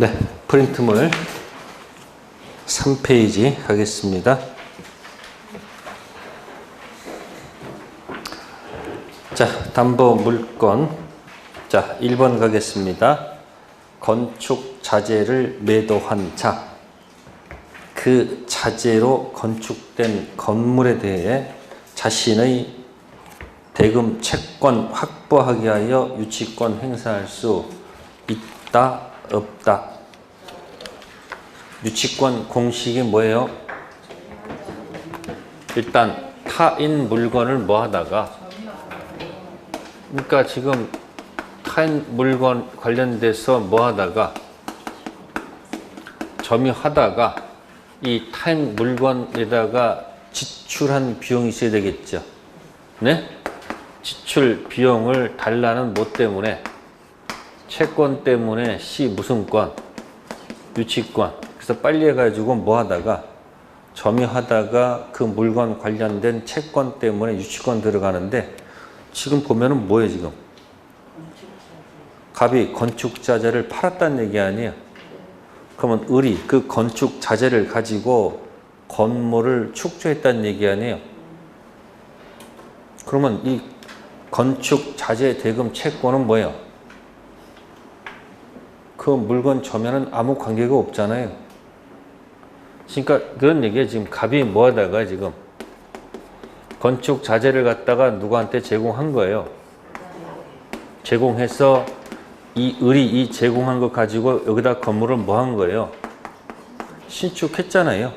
네, 프린트물 3페이지 가겠습니다. 자, 담보 물건. 자, 1번 가겠습니다. 건축 자재를 매도한 자. 그 자재로 건축된 건물에 대해 자신의 대금 채권 확보하기 위하여 유치권 행사할 수 있다, 없다. 유치권 공식이 뭐예요? 일단 타인 물건을 뭐 하다가, 그러니까 지금 타인 물건 관련돼서 뭐 하다가, 점유하다가 이 타인 물건에다가 지출한 비용이 있어야 되겠죠. 네? 지출 비용을 달라는 뭐 때문에? 채권 때문에 C 무슨 권? 유치권. 그래서 빨리 해가지고 뭐 하다가, 점유하다가 그 물건 관련된 채권 때문에 유치권 들어가는데, 지금 보면은 뭐예요, 지금? 갑이 건축 자재를 팔았다는 얘기 아니에요? 그러면 을이 그 건축 자재를 가지고 건물을 축조했다는 얘기 아니에요? 그러면 이 건축 자재 대금 채권은 뭐예요? 그 물건 점유는 아무 관계가 없잖아요. 그러니까 그런 얘기에 지금 갑이 뭐 하다가 지금 건축 자재를 갖다가 누구한테 제공한 거예요. 제공해서 이 을이 이 제공한 거 가지고 여기다 건물을 뭐 한 거예요? 신축했잖아요.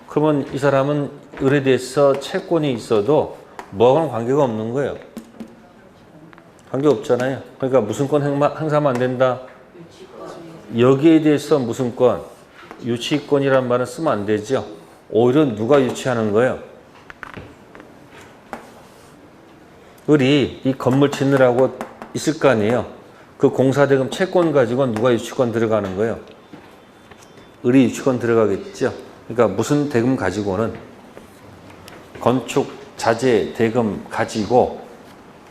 그러면 이 사람은 을에 대해서 채권이 있어도 뭐하고는 관계가 없는 거예요. 관계 없잖아요. 그러니까 무슨 권 행사하면 안 된다? 여기에 대해서 무슨 권? 유치권이란 말은 쓰면 안 되죠. 오히려 누가 유치하는 거예요? 을이 이 건물 짓느라고 있을 거 아니에요. 그 공사대금 채권 가지고 누가 유치권 들어가는 거예요? 을이 유치권 들어가겠죠. 그러니까 무슨 대금 가지고는 건축 자재 대금 가지고,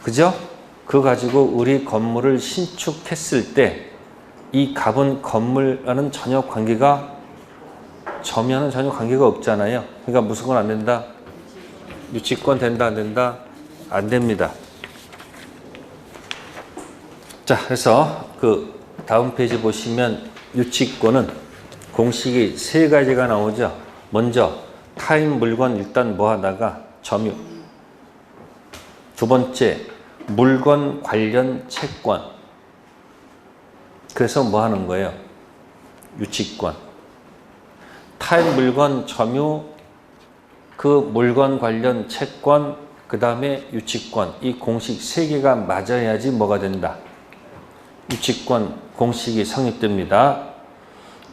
그죠? 그거 가지고 을이 건물을 신축했을 때 이 갑은 건물과는 전혀 관계가, 점유하는 전혀 관계가 없잖아요. 그러니까 무슨 건 안 된다? 유치권 된다, 안 된다? 안 됩니다. 자, 그래서 그 다음 페이지 보시면 유치권은 공식이 세 가지가 나오죠. 먼저 타인 물건 일단 뭐 하다가 점유. 두 번째, 물건 관련 채권. 그래서 뭐 하는 거예요? 유치권. 타인 물건 점유, 그 물건 관련 채권, 그 다음에 유치권. 이 공식 세 개가 맞아야지 뭐가 된다? 유치권 공식이 성립됩니다.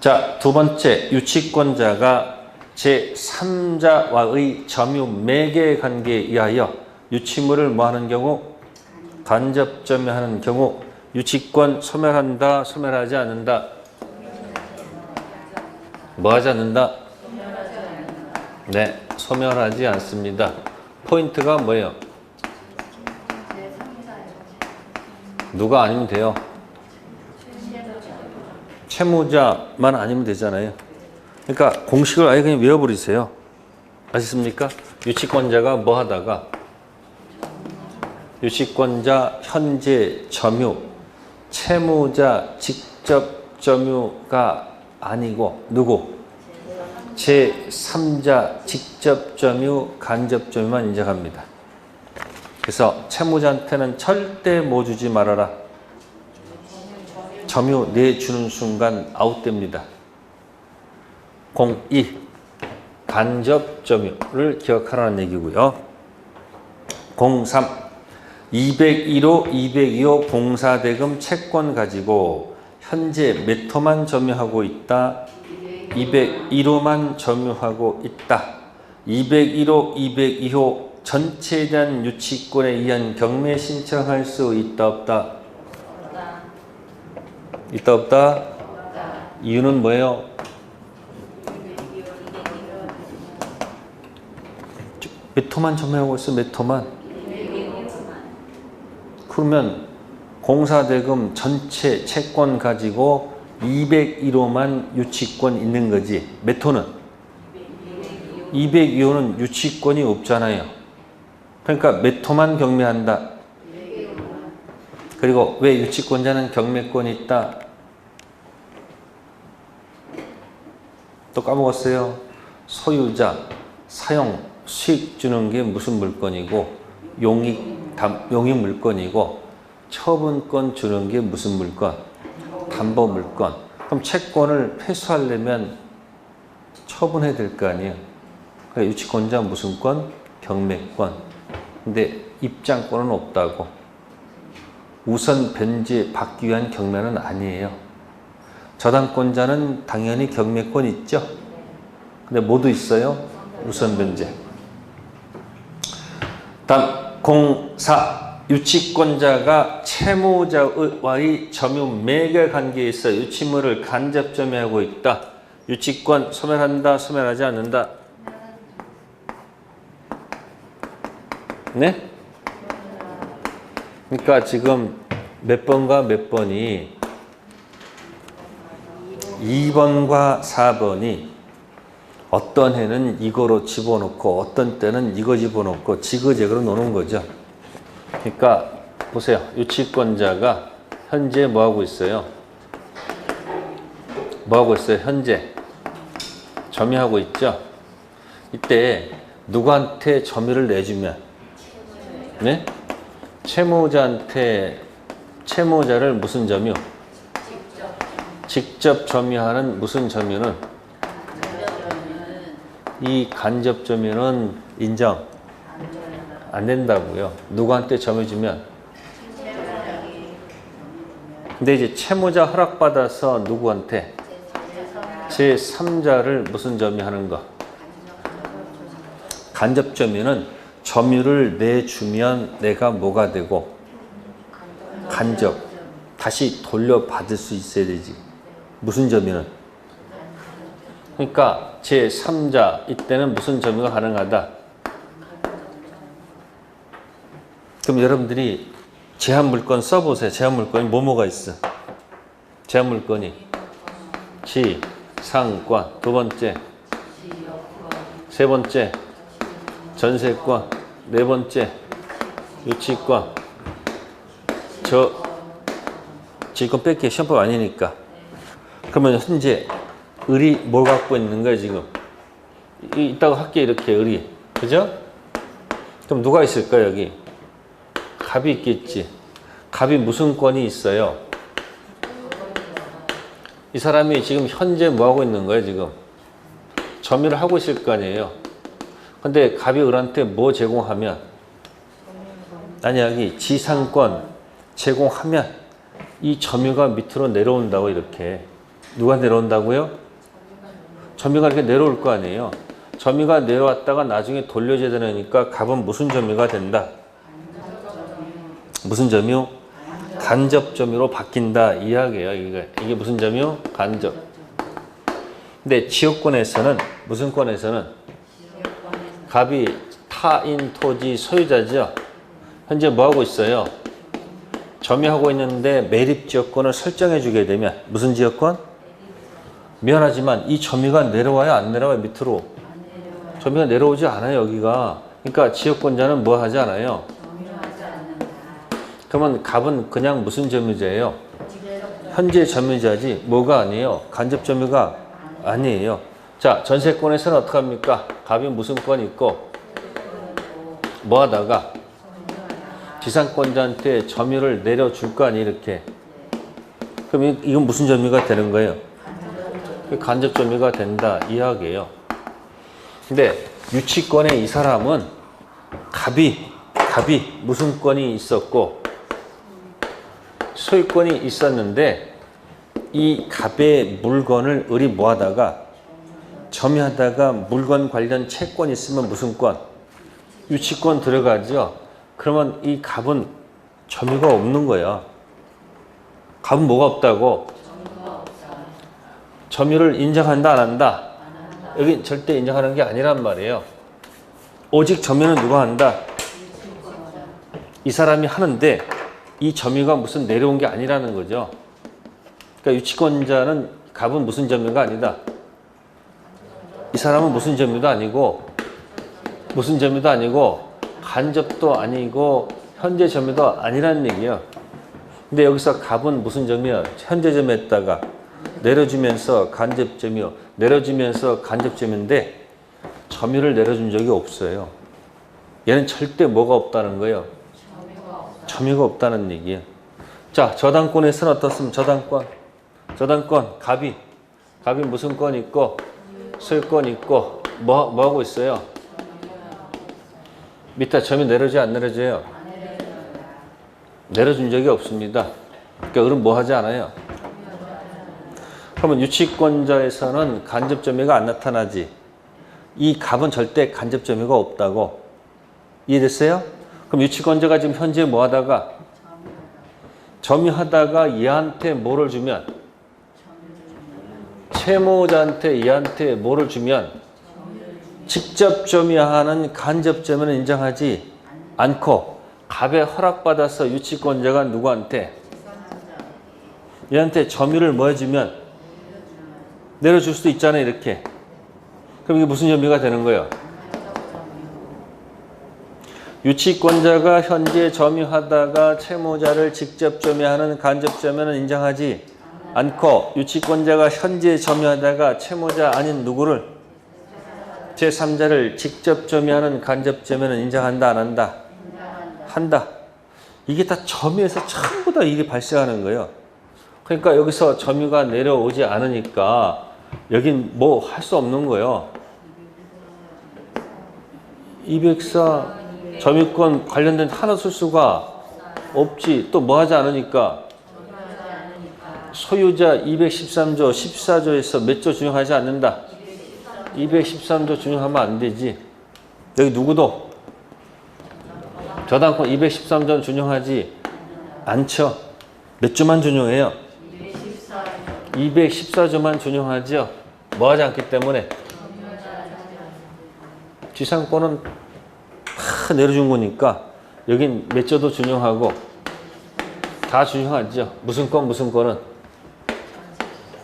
자, 두 번째, 유치권자가 제3자와의 점유 매개 관계에 의하여 유치물을 뭐 하는 경우? 간접 점유하는 경우 유치권 소멸한다, 소멸하지 않는다? 뭐 하지 않는다? 네, 소멸하지 않습니다. 포인트가 뭐예요? 누가 아니면 돼요? 채무자만 아니면 되잖아요. 그러니까 공식을 아예 그냥 외워버리세요. 아시습니까? 유치권자가 뭐 하다가, 유치권자 현재 점유, 채무자 직접 점유가 아니고 누구? 제3자 직접 점유, 간접 점유만 인정합니다. 그래서 채무자한테는 절대 뭐 주지 말아라. 점유 내주는 순간 아웃됩니다. 02. 간접 점유를 기억하라는 얘기고요. 03. 201호, 202호 공사대금 채권 가지고 현재 몇 호만 점유하고 있다? 201호만 점유하고 있다. 201호, 202호 전체에 대한 유치권에 의한 경매 신청할 수 있다, 없다? 있다, 없다? 이유는 뭐예요? 몇 호만 점유하고 있어? 몇 호만? 그러면 공사대금 전체 채권 가지고 201호만 유치권 있는 거지. 몇 호는? 202호는 유치권이 없잖아요. 그러니까 몇 호만 경매한다. 그리고 왜 유치권자는 경매권이 있다? 또 까먹었어요. 소유자, 사용, 수익 주는 게 무슨 물건이고 용익 물건이고 처분권 주는 게 무슨 물건? 담보 물건. 그럼 채권을 회수하려면 처분해야 될 거 아니에요. 그러니까 유치권자 무슨 권? 경매권. 근데 입장권은 없다고. 우선 변제 받기 위한 경매는 아니에요. 저당권자는 당연히 경매권 있죠. 근데 모두 있어요. 우선 변제. 다음 공사. 유치권자가 채무자와의 점유 매개 관계에 있어 유치물을 간접 점유하고 있다. 유치권 소멸한다, 소멸하지 않는다. 네? 그러니까 지금 몇 번과 몇 번이 2번과 4번이 어떤 해는 이거로 집어넣고 어떤 때는 이거 집어넣고 지그재그로 노는 거죠. 그러니까 보세요. 유치권자가 현재 뭐하고 있어요? 뭐하고 있어요? 현재 점유하고 있죠. 이때 누구한테 점유를 내주면 네? 채무자한테 채무자를 무슨 점유? 직접 점유하는 무슨 점유는? 이 간접 점유는 인정 안 된다고요. 누구한테 점유 주면? 근데 이제 채무자 허락받아서 누구한테? 제3자를 무슨 점유하는 거? 간접 점유는 점유를 내주면 내가 뭐가 되고? 간접. 다시 돌려받을 수 있어야 되지. 무슨 점유는? 그러니까 제3자 이때는 무슨 점유가 가능하다? 그럼 여러분들이 제한물건 써보세요. 제한물건이 뭐가 있어? 제한물건이 지, 상권, 두 번째 세 번째 전세권, 네 번째 유치권. 지금 뺄게 시험법 아니니까. 그러면 현재 을이 뭘 갖고 있는 거야 지금? 이따가 할게 이렇게 을이. 그죠? 그럼 누가 있을까 여기? 갑이 있겠지. 갑이 무슨 권이 있어요? 이 사람이 지금 현재 뭐 하고 있는 거예요 지금? 점유를 하고 있을 거 아니에요. 근데 갑이 을한테 뭐 제공하면? 아니 여기 지상권 제공하면 이 점유가 밑으로 내려온다고 이렇게. 누가 내려온다고요? 점유가 이렇게 내려올 거 아니에요. 점유가 내려왔다가 나중에 돌려줘야 되니까 갑은 무슨 점유가 된다? 무슨 점유? 간접 점유로 바뀐다 이 이야기예요. 이게 무슨 점유? 간접. 근데 지역권에서는 무슨 권에서는 갑이 타인 토지 소유자죠. 현재 뭐 하고 있어요? 점유하고 있는데 매립 지역권을 설정해 주게 되면 무슨 지역권? 미안하지만 이 점유가 내려와요 안 내려와요 밑으로? 점유가 내려오지 않아요 여기가. 그러니까 지역권자는 뭐 하지 않아요? 그러면 갑은 그냥 무슨 점유자예요? 현재 점유자지 뭐가 아니에요? 간접 점유가 아니에요. 자 전세권에서는 어떻게 합니까? 갑이 무슨 권이 있고 뭐 하다가 지상권자한테 점유를 내려줄 거 아니에요 이렇게. 그럼 이건 무슨 점유가 되는 거예요? 간접 점유가 된다 이 이야기예요. 근데 유치권에 이 사람은 갑이 무슨 권이 있었고 소유권이 있었는데 이 갑의 물건을 을이 뭐하다가 점유하다가 물건 관련 채권이 있으면 무슨 권? 유치권 들어가죠. 그러면 이 갑은 점유가 없는 거야. 갑은 뭐가 없다고? 점유를 인정한다 안 한다? 여기 절대 인정하는 게 아니란 말이에요. 오직 점유는 누가 한다? 이 사람이 하는데 이 점유가 무슨 내려온 게 아니라는 거죠. 그러니까 유치권자는 갑은 무슨 점유가 아니다. 이 사람은 무슨 점유도 아니고 간접도 아니고 현재 점유도 아니라는 얘기예요. 근데 여기서 갑은 무슨 점이야? 현재 점유했다가 내려주면서 간접 점유, 내려주면서 간접 점유인데 점유를 내려준 적이 없어요. 얘는 절대 뭐가 없다는 거예요? 점유가 없다는 얘기예요. 자, 저당권에서는 어떻습니까? 저당권, 갑이 무슨 권 있고 소유권 있고 뭐 하고 있어요? 밑에 점유 내려줘요, 안 내려줘요? 내려준 적이 없습니다. 그러니까 을은 뭐 하지 않아요? 그러면 유치권자에서는 간접 점유가 안 나타나지. 이 갑은 절대 간접 점유가 없다고. 이해됐어요? 그럼 유치권자가 지금 현재 뭐 하다가? 점유하다가 얘한테 뭐를 주면? 채무자한테 얘한테 뭐를 주면? 직접 점유하는 간접 점유는 인정하지 않고 갑에 허락받아서 유치권자가 누구한테? 얘한테 점유를 뭐 해주면? 내려줄 수도 있잖아요, 이렇게. 그럼 이게 무슨 점유가 되는 거예요? 유치권자가 현재 점유하다가 채무자를 직접 점유하는 간접 점유는 인정하지 않고 유치권자가 현재 점유하다가 채무자 아닌 누구를 제3자를 직접 점유하는 간접 점유는 인정한다, 안 한다? 한다. 이게 다 점유에서 전부 다 일이 발생하는 거예요. 그러니까 여기서 점유가 내려오지 않으니까 여긴 뭐 할 수 없는 거예요. 204 점유권 관련된 하나 쓸 수가 없지. 또 뭐 하지 않으니까 소유자 213조 14조에서 몇 조 준용하지 않는다. 213조 준용하면 안 되지. 여기 누구도 저당권 213조는 준용하지 않죠. 몇 조만 준용해요? 214조만 준용하죠. 뭐 하지 않기 때문에? 지상권은 다 내려준 거니까 여긴 몇 조도 준용하고 다 준용하죠. 무슨 건은?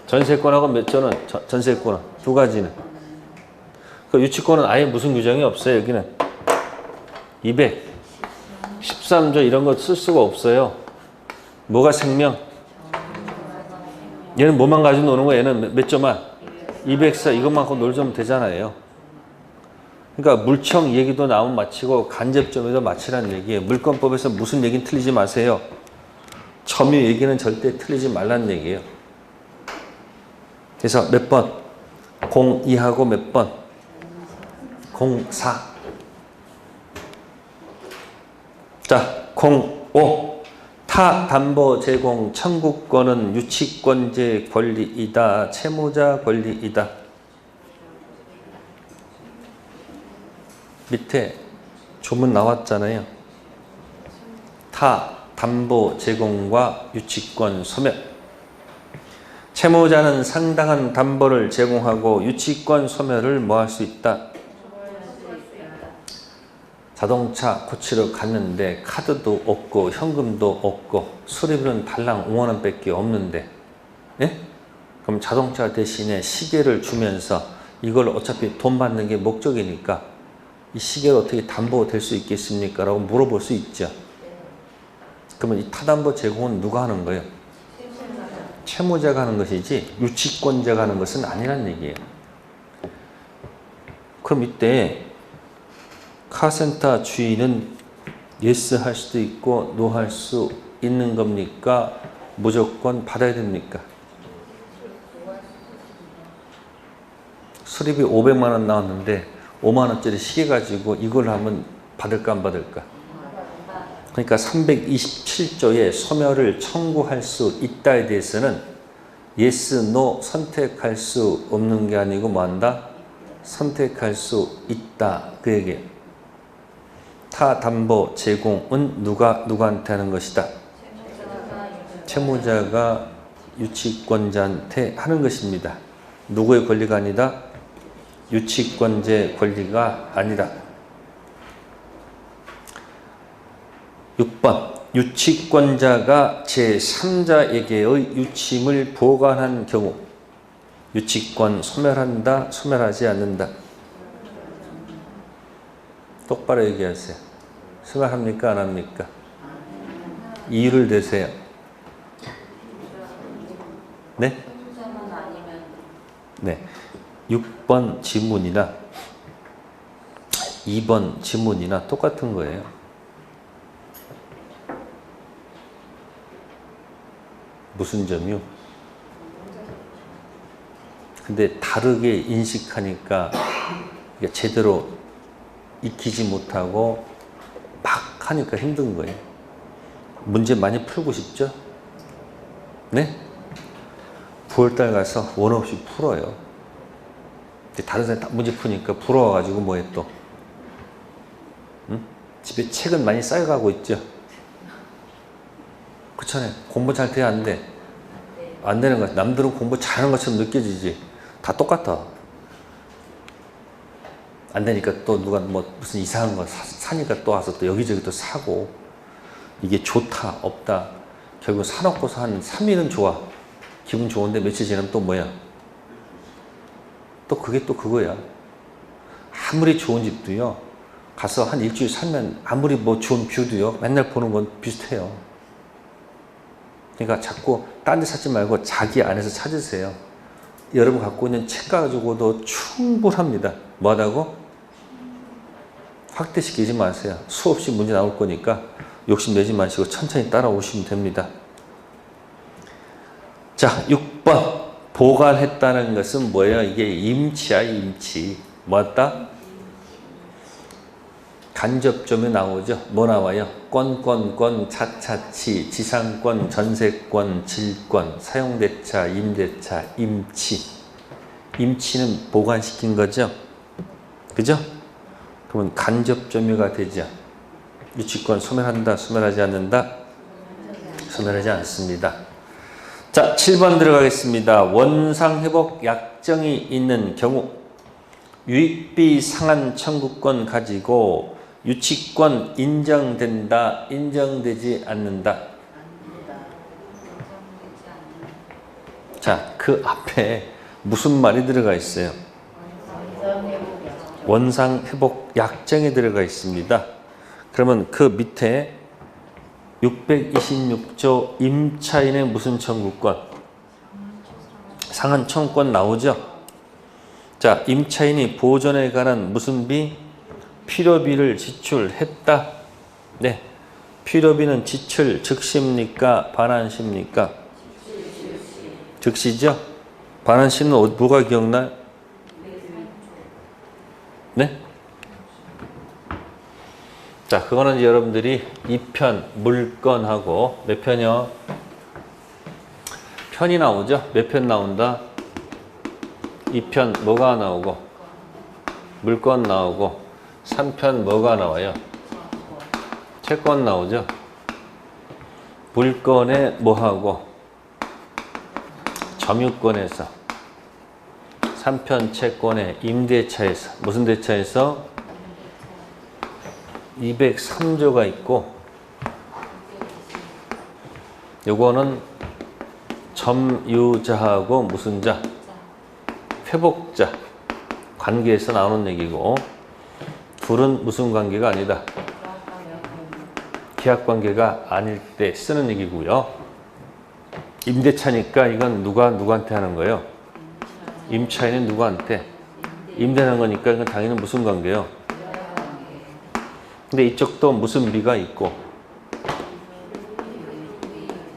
전세권하고 몇 조는? 전세권은 두 가지는. 그 유치권은 아예 무슨 규정이 없어요. 여기는 213조 이런 거 쓸 수가 없어요. 뭐가 생명? 얘는 뭐만 가지고 노는 거야? 얘는 몇 조만? 204 이것만 갖고 놀자면 되잖아요. 그러니까 물청 얘기도 나오면 마치고 간접점유도 마치라는 얘기예요. 물권법에서 무슨 얘기는 틀리지 마세요. 점유 얘기는 절대 틀리지 말라는 얘기예요. 그래서 몇 번? 02하고 몇 번? 04. 자, 05. 타 담보 제공 청구권은 유치권자의 권리이다. 채무자 권리이다. 밑에 조문 나왔잖아요. 타 담보 제공과 유치권 소멸. 채무자는 상당한 담보를 제공하고 유치권 소멸을 뭐 할 수 있다. 자동차 고치러 갔는데 카드도 없고 현금도 없고 수리비는 달랑 5만 원밖에 없는데, 예? 그럼 자동차 대신에 시계를 주면서 이걸 어차피 돈 받는 게 목적이니까 이 시계가 어떻게 담보될 수 있겠습니까? 라고 물어볼 수 있죠. 그러면 이 타담보 제공은 누가 하는 거예요? 채무자가 하는 것이지 유치권자가 하는 것은 아니란 얘기예요. 그럼 이때 카센터 주인은 예스 할 수도 있고 노 할 수 있는 겁니까? 무조건 받아야 됩니까? 수리비 500만 원 나왔는데 5만 원짜리 시계 가지고 이걸 하면 받을까 안 받을까? 그러니까 327조에 소멸을 청구할 수 있다에 대해서는 yes, no 선택할 수 없는 게 아니고 뭐 한다? 선택할 수 있다. 그 얘기예요. 타 담보 제공은 누구한테 하는 것이다? 채무자가 유치권자한테 하는 것입니다. 누구의 권리가 아니다? 유치권자의 권리가 아니다. 6번 유치권자가 제3자에게의 유침을 보관한 경우 유치권 소멸한다, 소멸하지 않는다. 똑바로 얘기하세요. 소멸합니까, 안 합니까? 이유를 대세요. 네? 네. 6번 지문이나 2번 지문이나 똑같은 거예요. 무슨 점이요? 근데 다르게 인식하니까 제대로 익히지 못하고 막 하니까 힘든 거예요. 문제 많이 풀고 싶죠? 네? 9월달 가서 원 없이 풀어요. 다른 사람이 문제 푸니까 부러워가지고 뭐해 또? 응? 집에 책은 많이 쌓여가고 있죠? 그렇잖아요. 공부 잘 돼야 안 돼? 안 되는 거야. 남들은 공부 잘하는 것처럼 느껴지지. 다 똑같아. 안 되니까 또 누가 뭐 무슨 이상한 거 사니까 또 와서 또 여기저기 또 사고. 이게 좋다, 없다. 결국 사놓고서 한 3일은 좋아. 기분 좋은데 며칠 지나면 또 뭐야? 또 그게 또 그거야. 아무리 좋은 집도요. 가서 한 일주일 살면 아무리 뭐 좋은 뷰도요. 맨날 보는 건 비슷해요. 그러니까 자꾸 딴 데 찾지 말고 자기 안에서 찾으세요. 여러분 갖고 있는 책 가지고도 충분합니다. 뭐하다고? 확대시키지 마세요. 수없이 문제 나올 거니까 욕심내지 마시고 천천히 따라오시면 됩니다. 자, 6번. 보관했다는 것은 뭐예요? 이게 임치야, 임치. 뭐였다? 간접점에 나오죠. 뭐 나와요? 권, 차차치, 지상권, 전세권, 질권, 사용대차, 임대차, 임치. 임치는 보관시킨 거죠. 그죠? 그러면 간접점유가 되죠. 유치권 소멸한다, 소멸하지 않는다? 소멸하지 않습니다. 자, 7번 들어가겠습니다. 원상회복 약정이 있는 경우 유익비 상한 청구권 가지고 유치권 인정된다, 인정되지 않는다. 자, 그 앞에 무슨 말이 들어가 있어요? 원상회복 약정이 들어가 있습니다. 그러면 그 밑에 626조 임차인의 무슨 청구권? 상한 청구권 나오죠? 자, 임차인이 보존에 관한 무슨 비? 필요비를 지출했다. 네. 필요비는 지출 즉시입니까? 반환시입니까? 즉시죠? 반환시는 뭐가 기억나요? 네? 자, 그거는 이제 여러분들이 2편 물건하고 몇 편이요? 편이 나오죠? 몇 편 나온다? 2편 뭐가 나오고? 물건 나오고 3편 뭐가 나와요? 채권 나오죠? 물건에 뭐하고? 점유권에서 3편 채권에 임대차에서 무슨 대차에서? 203조가 있고 요거는 점유자하고 무슨 자? 회복자 관계에서 나오는 얘기고 둘은 무슨 관계가 아니다. 계약관계가 아닐 때 쓰는 얘기고요. 임대차니까 이건 누가 누구한테 하는 거예요? 임차인은 누구한테? 임대하는 거니까 이건 당연히 무슨 관계예요? 근데 이쪽도 무슨 비가 있고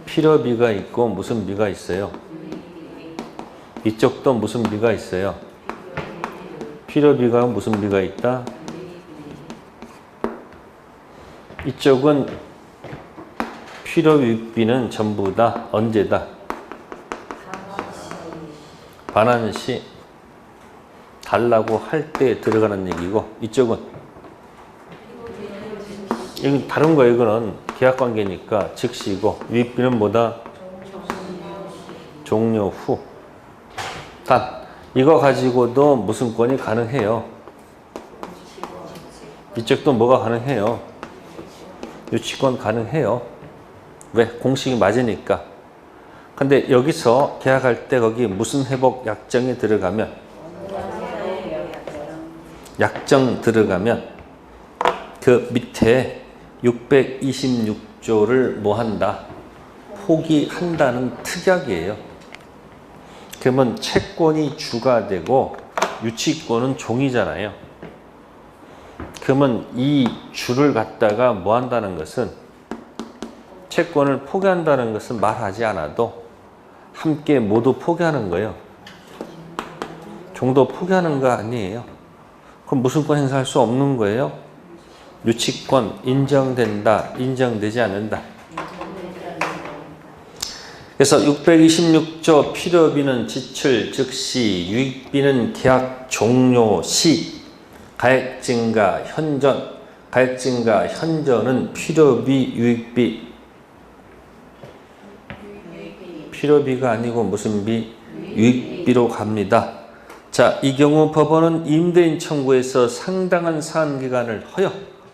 필요비가 있고 무슨 비가 있어요? 이쪽도 무슨 비가 있어요? 필요비가 무슨 비가 있다? 이쪽은 필요유익비는 전부 다 언제다? 반환시 달라고 할 때 들어가는 얘기고 이쪽은 이건 다른 거예요. 이거는 계약관계니까 즉시고 유익비는 뭐다? 종료 후. 단 이거 가지고도 무슨 권이 가능해요? 이쪽도 뭐가 가능해요? 유치권 가능해요. 왜? 공식이 맞으니까. 근데 여기서 계약할 때 거기 무슨 회복 약정이 들어가면, 약정 들어가면 그 밑에 626조를 뭐 한다? 포기한다는 특약이에요. 그러면 채권이 주가 되고 유치권은 종이잖아요. 그러면 이 주를 갖다가 뭐 한다는 것은, 채권을 포기한다는 것은 말하지 않아도 함께 모두 포기하는 거예요. 종도 포기하는 거 아니에요. 그럼 무슨권 행사할 수 없는 거예요? 유치권 인정된다, 인정되지 않는다. 그래서 626조 필요비는 지출 즉시, 유익비는 계약 종료 시, 가액증가 현전, 가액증가 현전은 필요비, 유익비. 필요비가 아니고 무슨 비? 유익비로 갑니다. 자, 이 경우 법원은 임대인 청구에서 상당한 사안기간을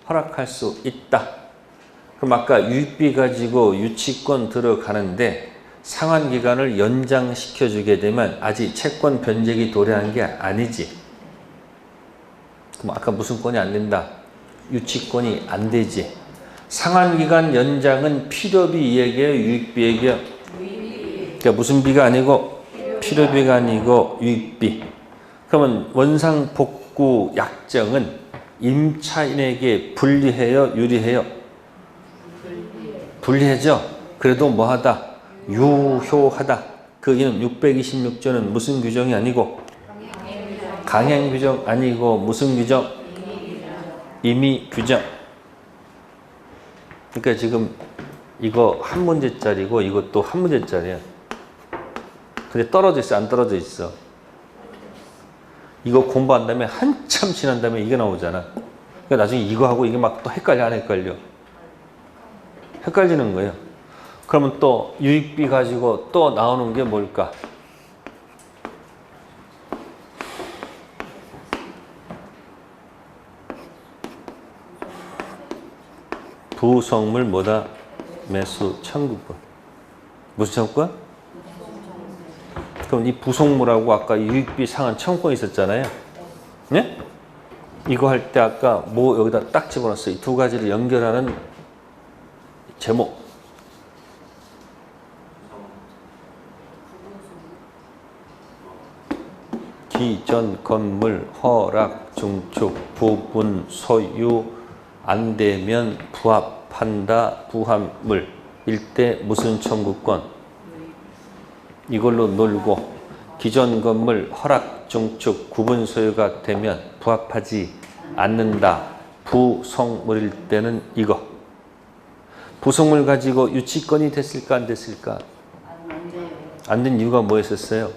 허락할 수 있다. 그럼 아까 유익비 가지고 유치권 들어가는데 상환기간을 연장시켜주게 되면 아직 채권 변제기 도래한 게 아니지. 그럼 아까 무슨 권이 안 된다? 유치권이 안 되지. 상환기간 연장은 필요비 얘기예요, 유익비 얘기예요? 그러니까 무슨 비가 아니고 필요비가 아니고 유익비. 그러면 원상복구 약정은 임차인에게 불리해요, 유리해요? 불리하죠. 그래도 뭐하다? 유효하다. 그 이는 626조는 무슨 규정이 아니고 강행 규정 아니고 무슨 규정? 임의 규정. 그러니까 지금 이거 한 문제짜리고 이것도 한 문제짜리야. 근데 떨어져 있어, 안 떨어져 있어? 이거 공부한 다음에 한참 지난 다음에 이게 나오잖아. 그러니까 나중에 이거 하고 이게 막 또 헷갈려, 안 헷갈려? 헷갈리는 거예요. 그러면 또 유익비 가지고 또 나오는 게 뭘까? 부속물 뭐다? 매수 청구권. 무슨 청구권? 그럼 이 부속물하고 아까 유익비 상한 청구권이 있었잖아요. 네? 이거 할 때 아까 뭐 여기다 딱 집어넣었어요. 이 두 가지를 연결하는 제목. 기존 건물 허락 중축 부분 소유 안 되면 부합한다. 부합물 일대 무슨 청구권? 이걸로 놀고, 기존 건물 허락 중축 구분 소유가 되면 부합하지 않는다. 부속물일 때는 이거. 부속물 가지고 유치권이 됐을까 안 됐을까? 안 된 이유가 뭐였었어요?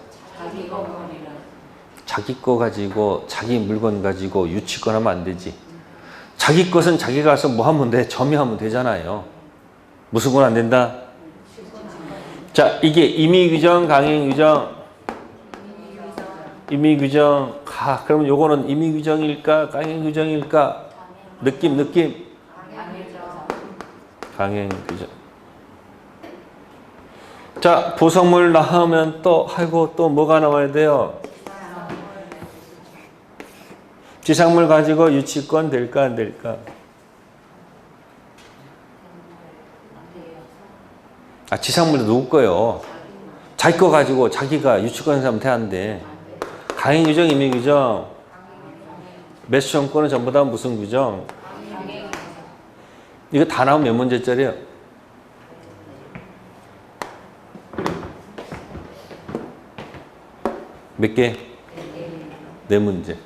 자기 거 가지고, 자기 물건 가지고 유치권 하면 안 되지. 자기 것은 자기가 가서 뭐 하면 돼? 점유하면 되잖아요. 무슨 건 안 된다? 자, 이게 임의규정, 강행규정. 임의규정. 그러면 요거는 임의규정일까? 강행규정일까? 느낌. 강행규정. 자, 부속물 나오면 또, 아이고, 또 뭐가 나와야 돼요? 지상물 가지고 유치권 될까, 안 될까? 지상물도 누구 거요? 자기 거 가지고 자기가 유치권 행사하면 돼안돼. 강행규정, 임의규정. 매수청구권은 전부 다 무슨 규정? 이거 다 나오면 몇 문제짜리예요? 몇 개? 4문제.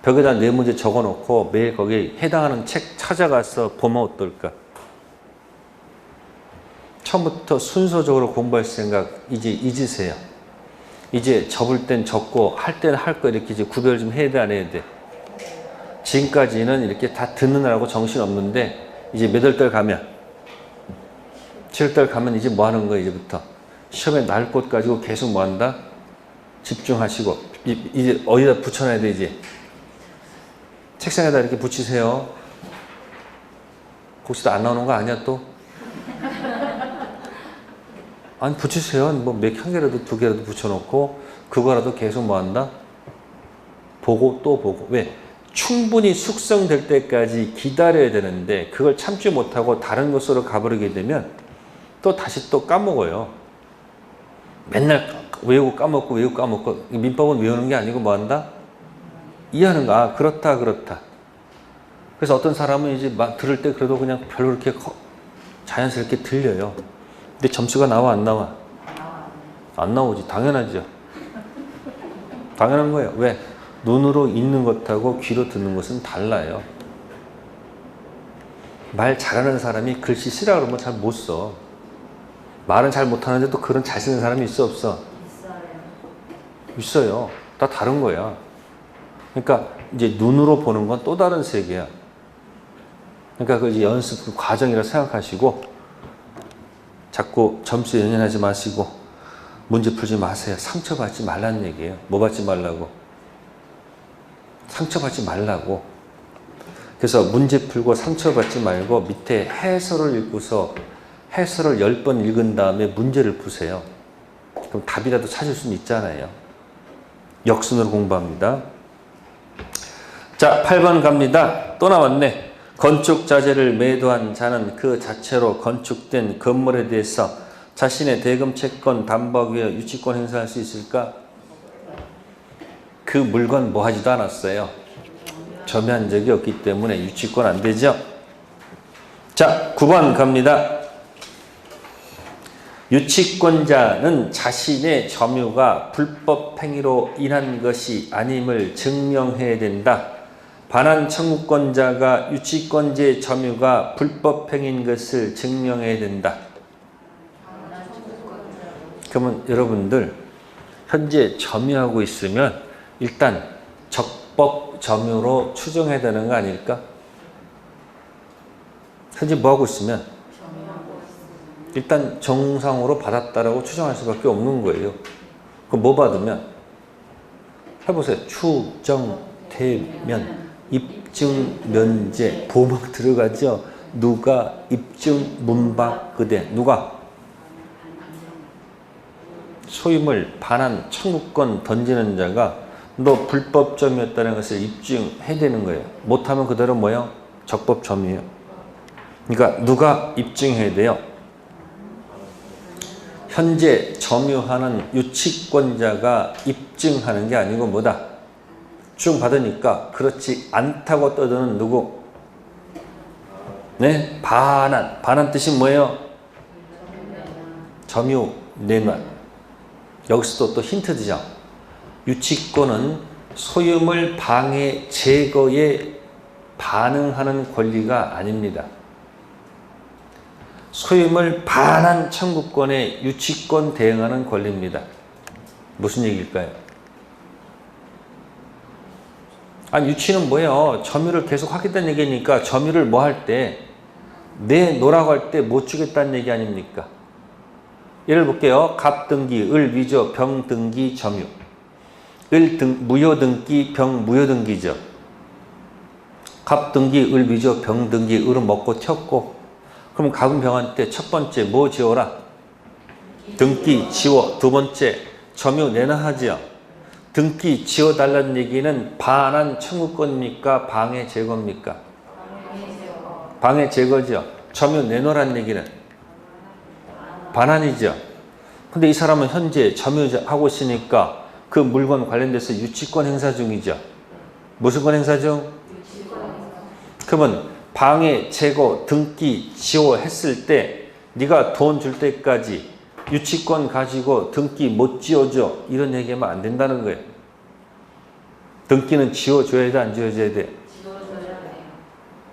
벽에다 4문제 적어놓고 매일 거기에 해당하는 책 찾아가서 보면 어떨까? 처음부터 순서적으로 공부할 생각 이제 잊으세요. 이제 접을 땐 접고 할 때는 할 거 이렇게 이제 구별 좀 해야 돼, 안 해야 돼? 지금까지는 이렇게 다 듣느라고 정신 없는데 이제 몇 월 달 가면 7월 달 가면 이제 뭐 하는 거예요, 이제부터? 시험에 날 것 가지고 계속 뭐 한다? 집중하시고 이제 어디다 붙여놔야 돼, 이제? 책상에다 이렇게 붙이세요. 혹시 안 나오는 거 아니야 또? 아니 붙이세요. 뭐 몇 한 개라도 두 개라도 붙여놓고 그거라도 계속 뭐 한다? 보고 또 보고. 왜? 충분히 숙성될 때까지 기다려야 되는데 그걸 참지 못하고 다른 곳으로 가버리게 되면 또 다시 또 까먹어요. 맨날 외우고 까먹고 외우고 까먹고. 민법은 외우는 게 아니고 뭐 한다? 이해하는 거. 아, 그렇다 그렇다. 그래서 어떤 사람은 이제 막 들을 때 그래도 그냥 별로 그렇게 자연스럽게 들려요. 근데 점수가 나와 안 나와? 안 나오지. 당연하죠. 당연한 거예요. 왜? 눈으로 읽는 것하고 귀로 듣는 것은 달라요. 말 잘하는 사람이 글씨 쓰라 그러면 잘 못 써. 말은 잘 못하는데 또 글은 잘 쓰는 사람이 있어 없어? 있어요. 다 다른 거야. 그러니까 이제 눈으로 보는 건 또 다른 세계야. 그러니까 그 이제 연습 그 과정이라 생각하시고 자꾸 점수에 연연하지 마시고 문제 풀지 마세요. 상처받지 말라는 얘기예요. 뭐 받지 말라고? 상처받지 말라고. 그래서 문제 풀고 상처받지 말고 밑에 해설을 읽고서 해설을 10번 읽은 다음에 문제를 푸세요. 그럼 답이라도 찾을 수는 있잖아요. 역순으로 공부합니다. 자, 8번 갑니다. 또 나왔네. 건축 자재를 매도한 자는 그 자체로 건축된 건물에 대해서 자신의 대금 채권 담보하기 위해 유치권 행사할 수 있을까? 그 물건 뭐 하지도 않았어요. 점유한 적이 없기 때문에 유치권 안 되죠. 자, 9번 갑니다. 유치권자는 자신의 점유가 불법 행위로 인한 것이 아님을 증명해야 된다. 반환 청구권자가 유치권자의 점유가 불법 행위인 것을 증명해야 된다. 그러면 여러분들 현재 점유하고 있으면 일단 적법 점유로 추정해야 되는 거 아닐까? 현재 뭐 하고 있으면 일단 정상으로 받았다라고 추정할 수밖에 없는 거예요. 그럼 뭐 받으면? 해보세요. 추정, 대면, 입증, 면제, 보막 들어가죠. 누가 입증, 문박, 그대. 누가? 소유물, 반환, 청구권 던지는 자가 너 불법 점유였다는 것을 입증해야 되는 거예요. 못하면 그대로 뭐예요? 적법 점유예요. 그러니까 누가 입증해야 돼요? 현재 점유하는 유치권자가 입증하는 게 아니고 뭐다? 주증받으니까 그렇지 않다고 떠드는 누구? 네? 반환. 반환 뜻이 뭐예요? 점유, 내놓. 여기서도 또 힌트 드죠. 유치권은 소유물 방해 제거에 반응하는 권리가 아닙니다. 소유물 반환 청구권에 유치권 대응하는 권리입니다. 무슨 얘기일까요? 아니 유치는 뭐예요? 점유를 계속 하겠다는 얘기니까 점유를 뭐 할 때 내놓으라고 할 때 못 주겠다는 얘기 아닙니까? 예를 볼게요. 갑등기, 을 위조, 병등기, 점유. 무효등기, 병 무효등기죠. 갑등기, 을 위조, 병등기, 을은 먹고 튀었고 그럼 갑은 병한테 첫 번째 뭐 지워라? 등기 지워. 두 번째 점유 내놔 하지요. 등기 지워달라는 얘기는 반환 청구권입니까? 방해 제거입니까? 방해 제거죠. 점유 내놓으라는 얘기는 반환이죠. 근데 이 사람은 현재 점유하고 있으니까 그 물건 관련돼서 유치권 행사 중이죠. 무슨 권 행사 중? 그러면 방해, 제거, 등기, 지워 했을 때 네가 돈 줄 때까지 유치권 가지고 등기 못 지워줘 이런 얘기하면 안 된다는 거예요. 등기는 지워줘야 돼, 안 지워줘야 돼?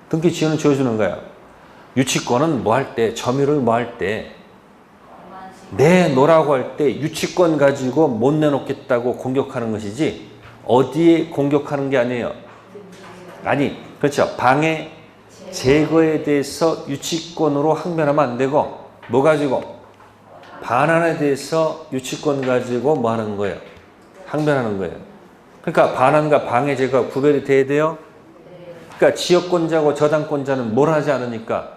등기 지우는 지워주는 거야. 유치권은 뭐 할 때, 점유를 뭐 할 때 내놓으라고 할 때 유치권 가지고 못 내놓겠다고 공격하는 것이지 어디에 공격하는 게 아니에요. 아니 그렇죠. 방해 제거에 대해서 유치권으로 항변하면 안 되고 뭐 가지고? 반환에 대해서 유치권 가지고 뭐 하는 거예요? 항변하는 거예요. 그러니까 반환과 방해 제거가 구별이 돼야 돼요. 그러니까 지역권자고 저당권자는 뭘 하지 않으니까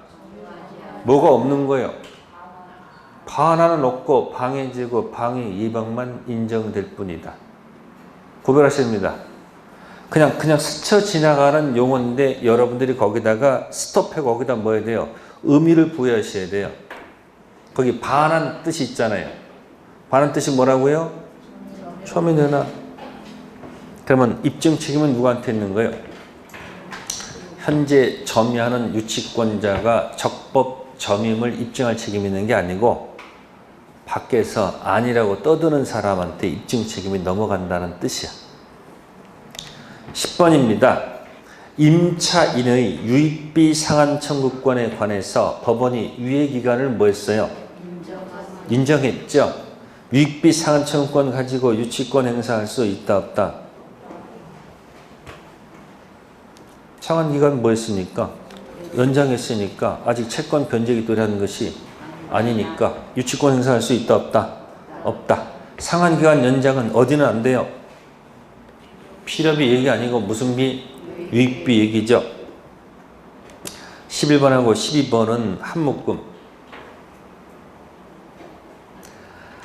뭐가 없는 거예요? 반환은 없고 방해지고 방해 이방만 인정될 뿐이다. 구별하셔야 됩니다. 그냥 스쳐 지나가는 용어인데 여러분들이 거기다가 스톱해 거기다 뭐 해야 돼요? 의미를 부여하셔야 돼요. 거기 반환 뜻이 있잖아요. 반환 뜻이 뭐라고요? 초민연화. 그러면 입증 책임은 누구한테 있는 거예요? 현재 점유하는 유치권자가 적법 점임을 입증할 책임이 있는 게 아니고 밖에서 아니라고 떠드는 사람한테 입증 책임이 넘어간다는 뜻이야. 10번입니다. 임차인의 유익비 상환 청구권에 관해서 법원이 유예기간을 뭐 했어요? 인정했죠. 유익비 상환 청구권 가지고 유치권 행사할 수 있다 없다? 상환기간 뭐 했으니까? 연장했으니까 아직 채권 변제기 도래하는 것이 아니니까 유치권 행사할 수 있다 없다? 없다. 상환기간 연장은 어디는 안 돼요? 필요비 얘기 아니고 무슨 비? 유익비 얘기죠. 11번하고 12번은 한 묶음.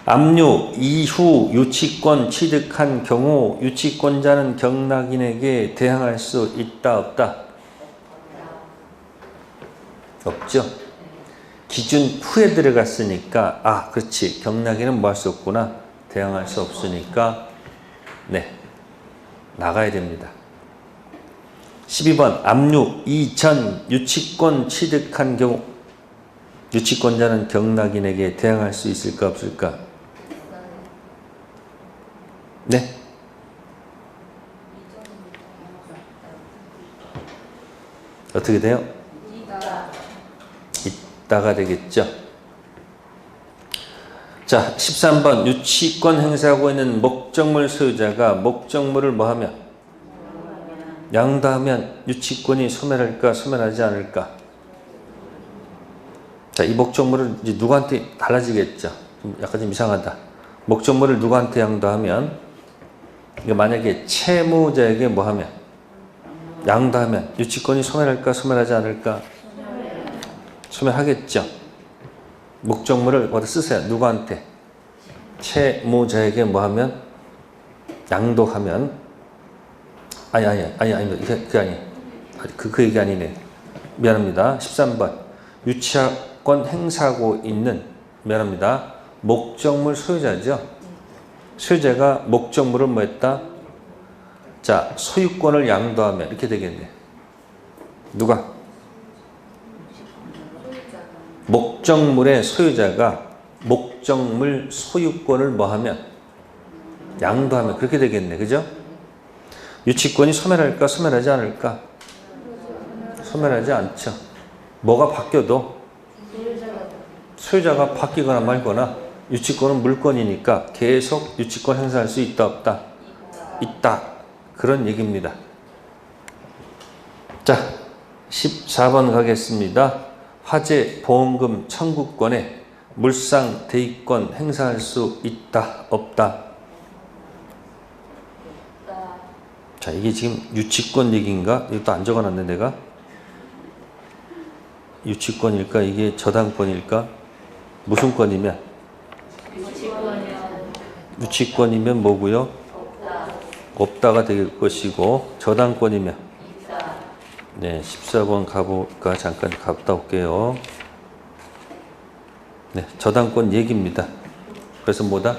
압류 이후 유치권 취득한 경우 유치권자는 경락인에게 대항할 수 있다 없다? 없죠. 기준 후에 들어갔으니까 아 그렇지 경락인은 뭐 할 수 없구나. 대항할 수 없으니까 네 나가야 됩니다. 12번 압류 이전 유치권 취득한 경우 유치권자는 경락인에게 대항할 수 있을까 없을까? 네? 어떻게 돼요? 있다가 되겠죠. 자, 13번 유치권 행사하고 있는 목적물 소유자가 목적물을 뭐하면? 양도하면 유치권이 소멸할까 소멸하지 않을까? 자, 이 목적물을 이제 누구한테 달라지겠죠. 약간 좀 이상하다. 목적물을 누구한테 양도하면 이게 만약에 채무자에게 뭐하면? 양도하면 유치권이 소멸할까 소멸하지 않을까? 소멸하겠죠. 목적물을 어디 쓰세요. 누구한테? 채무자에게 뭐하면? 양도하면 아니 그게 아니에요. 그 얘기 아니네. 미안합니다. 13번 유치권 행사하고 있는 미안합니다. 목적물 소유자죠. 소유자가 목적물을 뭐 했다? 자, 소유권을 양도하면 이렇게 되겠네. 누가? 목적물의 소유자가 목적물 소유권을 뭐 하면? 양도하면 그렇게 되겠네. 그죠? 유치권이 소멸할까 소멸하지 않을까? 소멸하지 않죠. 뭐가 바뀌어도 소유자가 바뀌거나 말거나 유치권은 물권이니까 계속 유치권 행사할 수 있다 없다? 있다. 그런 얘기입니다. 자, 14번 가겠습니다. 화재 보험금 청구권에 물상 대위권 행사할 수 있다 없다? 자, 이게 지금 유치권 얘기인가? 이것도 안 적어놨네 내가. 유치권일까? 이게 저당권일까? 무슨 권이면? 유치권이면 뭐고요? 없다가 될 것이고 저당권이면? 네, 14번 가볼까? 잠깐 갔다 올게요. 네, 저당권 얘기입니다. 그래서 뭐다?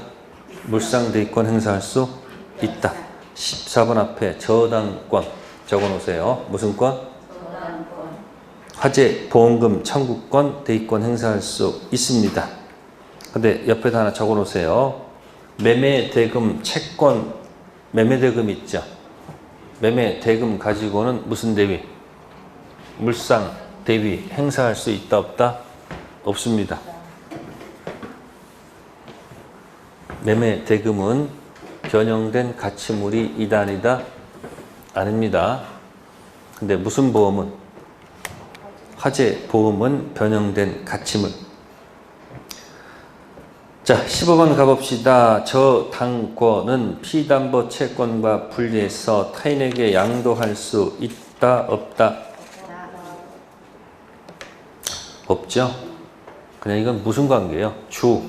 물상대위권 행사할 수 있다. 14번 앞에 저당권 적어놓으세요. 무슨 권? 저당권. 화재 보험금 청구권 대위권 행사할 수 있습니다. 근데 옆에다 하나 적어놓으세요. 매매대금 채권 매매대금 있죠. 매매대금 가지고는 무슨 대위? 물상 대위 행사할 수 있다 없다? 없습니다. 매매대금은 변형된 가치물이 이단이다? 아닙니다. 근데 무슨 보험은? 화재 보험은 변형된 가치물. 자, 15번 가봅시다. 저당권은 피담보 채권과 분리해서 타인에게 양도할 수 있다 없다? 없죠. 그냥 이건 무슨 관계예요? 주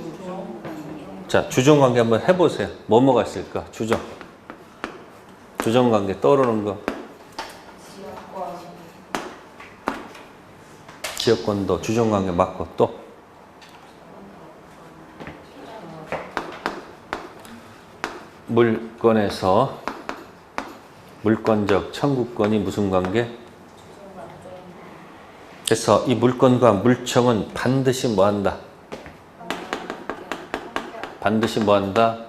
자, 주종관계 한번 해보세요. 뭐가 있을까? 주종관계 떠오르는 거. 지역권도 주종관계 맞고 또 물권에서 물권적 청구권이 무슨 관계? 그래서 이 물권과 물청은 반드시 뭐한다? 반드시 뭐한다?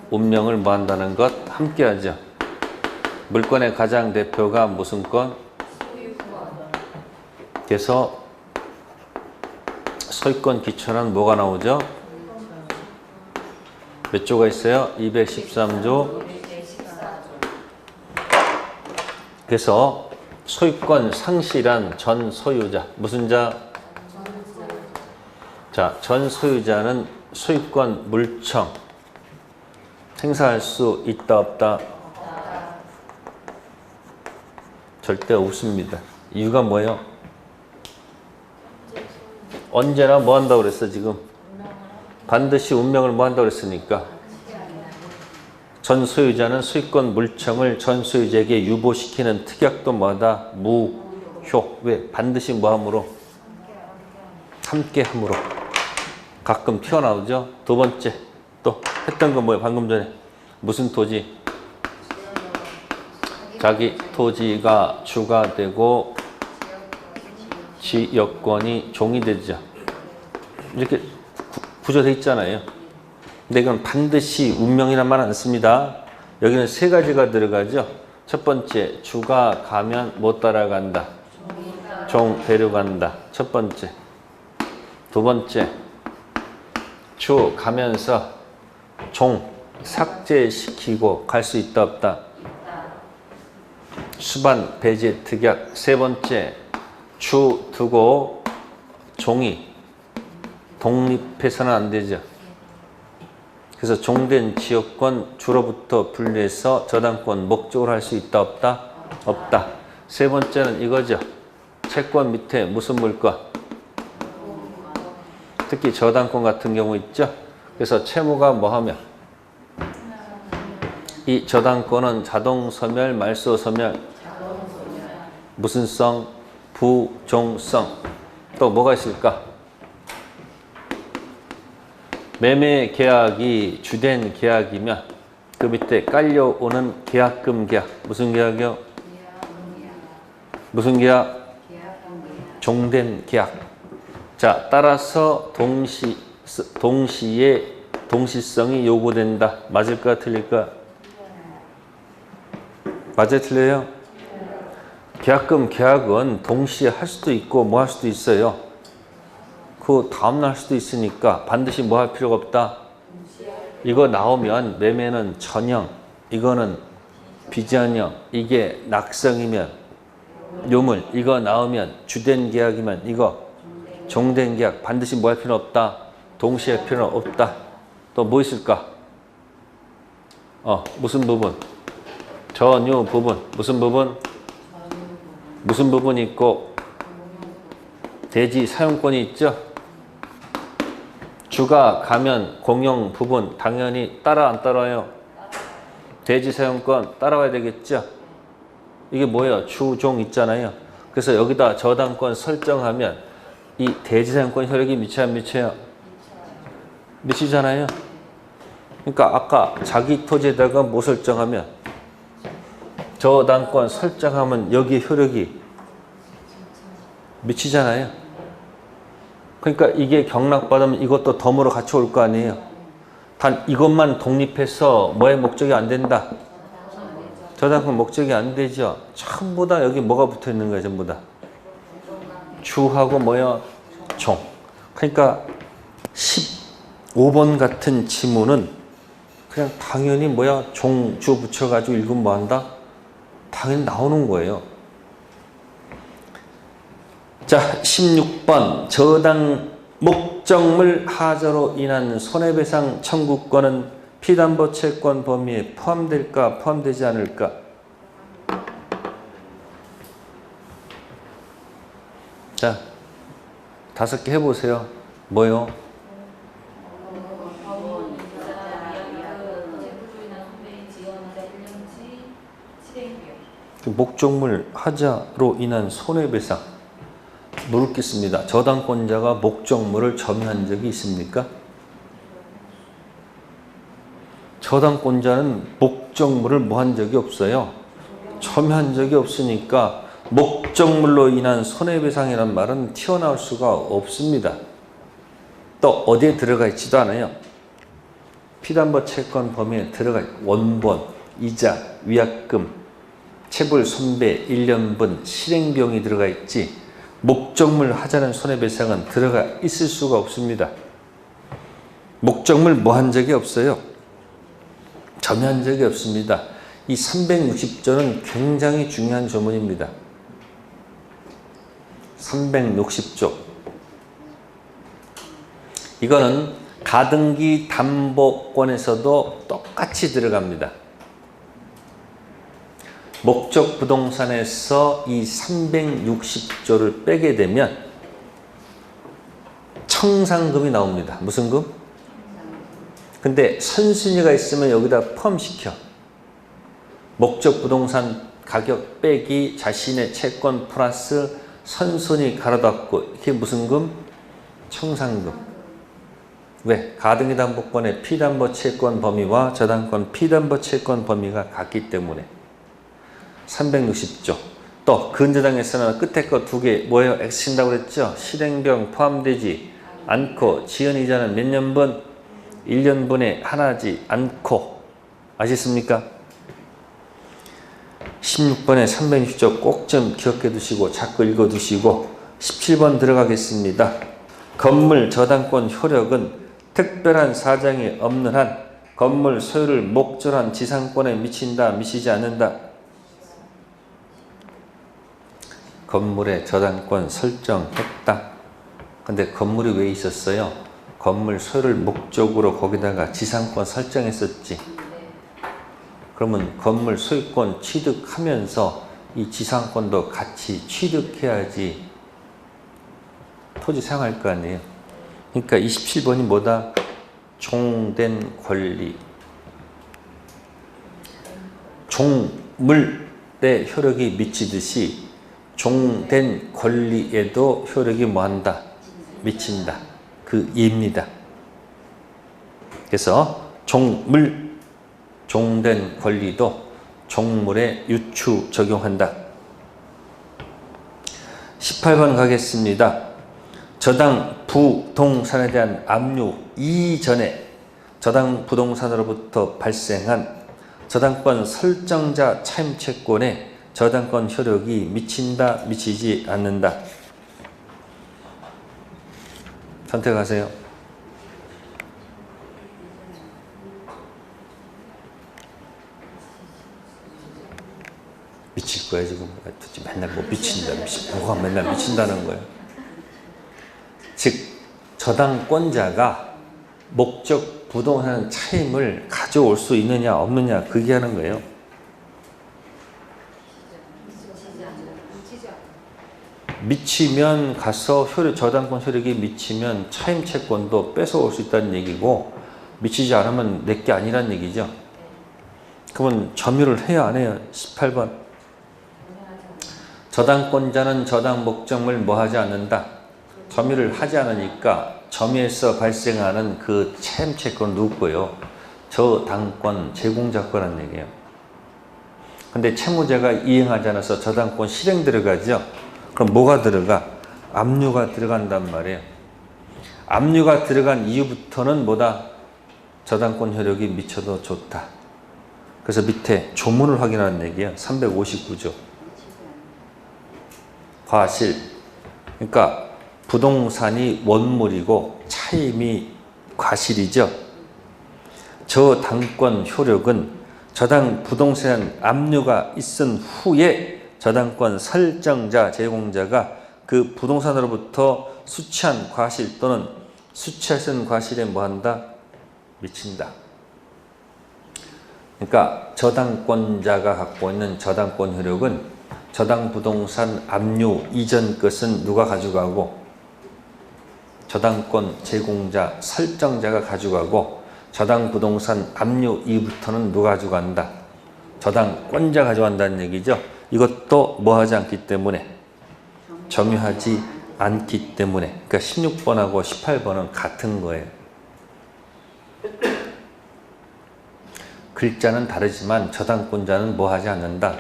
운명을 뭐한다는 것 함께하죠. 물권의 가장 대표가 무슨 권? 그래서 소유권 기초는 뭐가 나오죠? 몇 조가 있어요? 213조. 그래서 소유권 상실한 전 소유자. 무슨 자? 자, 전 소유자는 소유권 물청. 행사할 수 있다, 없다? 절대 없습니다. 이유가 뭐예요? 언제나 뭐 한다고 그랬어, 지금? 반드시 운명을 뭐 한다고 그랬으니까. 전 소유자는 소유권 물청을 전 소유자에게 유보시키는 특약도 뭐하다? 무효. 왜? 반드시 뭐함으로? 함께함으로. 가끔 튀어나오죠? 두 번째. 또 했던 거 뭐예요? 방금 전에. 무슨 토지? 자기 토지가 주가 되고 지역권이 종이 되죠. 이렇게 구조되어 있잖아요. 근데 이건 반드시 운명이란 말 안 씁니다. 여기는 세 가지가 들어가죠. 첫 번째, 주가 가면 못 따라간다. 종 데려간다. 첫 번째. 두 번째, 주 가면서 종 삭제시키고 갈 수 있다 없다. 수반 배제 특약. 세 번째, 주 두고 종이 독립해서는 안 되죠. 그래서 종된 지역권 주로부터 분리해서 저당권 목적으로 할 수 있다 없다? 없다. 세 번째는 이거죠. 채권 밑에 무슨 물권? 특히 저당권 같은 경우 있죠. 그래서 채무가 뭐하면 이 저당권은 자동소멸, 말소소멸, 무슨 성? 부종성. 또 뭐가 있을까? 매매 계약이 주된 계약이면 그 밑에 깔려오는 계약금 계약. 무슨 계약이요? 무슨 계약? 종된 계약. 자, 따라서 동시에 동시성이 요구된다. 맞을까 틀릴까? 맞아요 틀려요? 계약은 동시에 할 수도 있고 뭐 할 수도 있어요. 그 다음날 할 수도 있으니까 반드시 뭐 할 필요가 없다. 이거 나오면 매매는 전형, 이거는 비전형, 이게 낙성이면 요물, 이거 나오면 주된 계약이면 이거 종된 계약 반드시 뭐 할 필요는 없다. 동시에 할 필요는 없다. 또 뭐 있을까? 무슨 부분? 전유 부분. 무슨 부분? 무슨 부분이 있고 대지 사용권이 있죠. 주가 가면 공용 부분 당연히 따라 안 따라요? 대지 사용권 따라와야 되겠죠. 이게 뭐예요? 주종 있잖아요. 그래서 여기다 저당권 설정하면 이 대지 사용권 효력이 미쳐요 안 미쳐요? 미치잖아요. 그러니까 아까 자기 토지에다가 뭐 설정하면 저당권 설정하면 여기 효력이 미치잖아요. 그러니까 이게 경락받으면 이것도 덤으로 같이 올 거 아니에요. 단 이것만 독립해서 뭐의 목적이 안 된다. 저당권 목적이 안 되죠. 전부 다 여기 뭐가 붙어 있는 거예요. 전부 다. 주하고 뭐야? 종. 그러니까 15번 같은 지문은 그냥 당연히 뭐야? 종, 주 붙여가지고 읽으면 뭐 한다? 당연히 나오는 거예요. 자, 16번 저당 목적물 하자로 인한 손해배상 청구권은 피담보 채권 범위에 포함될까 포함되지 않을까? 자, 5개 해보세요. 뭐요? 목적물 하자로 인한 손해배상 묻겠습니다. 저당권자가 목적물을 점유한 적이 있습니까? 저당권자는 목적물을 뭐 한 적이 없어요. 점유한 적이 없으니까 목적물로 인한 손해배상이란 말은 튀어나올 수가 없습니다. 또 어디에 들어가 있지도 않아요. 피담보 채권 범위에 들어가 있고 원본, 이자, 위약금, 체불, 손배, 1년분, 실행비용이 들어가 있지 목적물 하자는 손해배상은 들어가 있을 수가 없습니다. 목적물 뭐 한 적이 없어요. 점유한 적이 없습니다. 이 360조는 굉장히 중요한 조문입니다. 360조. 이거는 가등기 담보권에서도 똑같이 들어갑니다. 목적 부동산에서 이 360조를 빼게 되면 청산금이 나옵니다. 무슨 금? 근데 선순위가 있으면 여기다 포함시켜. 목적 부동산 가격 빼기 자신의 채권 플러스 선순위 가로 닫고 이게 무슨 금? 청산금. 왜? 가등기 담보권의 피담보 채권 범위와 저당권 피담보 채권 범위가 같기 때문에. 360조. 또 근저당에서는 끝에 거 두 개 뭐예요? X친다고 그랬죠? 실행비용 포함되지 않고 지연이자는 몇 년분? 1년분에 하나지 않고. 아시겠습니까? 16번에 360조 꼭 좀 기억해 두시고 자꾸 읽어 두시고 17번 들어가겠습니다. 건물 저당권 효력은 특별한 사정이 없는 한 건물 소유를 목적한 지상권에 미친다, 미치지 않는다. 건물에 저당권 설정했다. 근데 건물이 왜 있었어요? 건물 소유를 목적으로 거기다가 지상권 설정했었지. 그러면 건물 소유권 취득하면서 이 지상권도 같이 취득해야지 토지 사용할 거 아니에요. 그러니까 27번이 뭐다? 종된 권리. 종물에 효력이 미치듯이 종된 권리에도 효력이 뭐한다? 미친다. 그 예입니다. 그래서 종물, 종된 권리도 종물에 유추 적용한다. 18번 가겠습니다. 저당 부동산에 대한 압류 이전에 저당 부동산으로부터 발생한 저당권 설정자 차임채권에 저당권 효력이 미친다, 미치지 않는다. 선택하세요. 미칠 거야 지금. 맨날 뭐 미친다, 뭐가 맨날 미친다는 거예요. 즉 저당권자가 목적 부동산 차임을 가져올 수 있느냐 없느냐 그게 하는 거예요. 미치면 가서 저당권 효력이 미치면 차임 채권도 뺏어올 수 있다는 얘기고 미치지 않으면 내 게 아니란 얘기죠. 그러면 점유를 해야 안 해요? 18번. 저당권자는 저당 목적물 뭐 하지 않는다? 점유를 하지 않으니까 점유에서 발생하는 그 차임 채권 누구고요? 저당권 제공자거란 얘기예요. 근데 채무자가 이행하지 않아서 저당권 실행 들어가죠. 그럼 뭐가 들어가? 압류가 들어간단 말이에요. 압류가 들어간 이후부터는 뭐다? 저당권 효력이 미쳐도 좋다. 그래서 밑에 조문을 확인하는 얘기예요. 359조. 과실. 그러니까 부동산이 원물이고 차임이 과실이죠. 저당권 효력은 저당 부동산 압류가 있은 후에 저당권 설정자, 제공자가 그 부동산으로부터 수취한 과실 또는 수취하신 과실에 뭐한다? 미친다. 그러니까 저당권자가 갖고 있는 저당권 효력은 저당 부동산 압류 이전 것은 누가 가져가고 저당권 제공자, 설정자가 가져가고 저당 부동산 압류 이후부터는 누가 가져간다? 저당권자 가져간다는 얘기죠. 이것도 뭐 하지 않기 때문에 점유하지 않기 때문에. 그러니까 16번하고 18번은 같은 거예요. 글자는 다르지만 저당권자는 뭐 하지 않는다?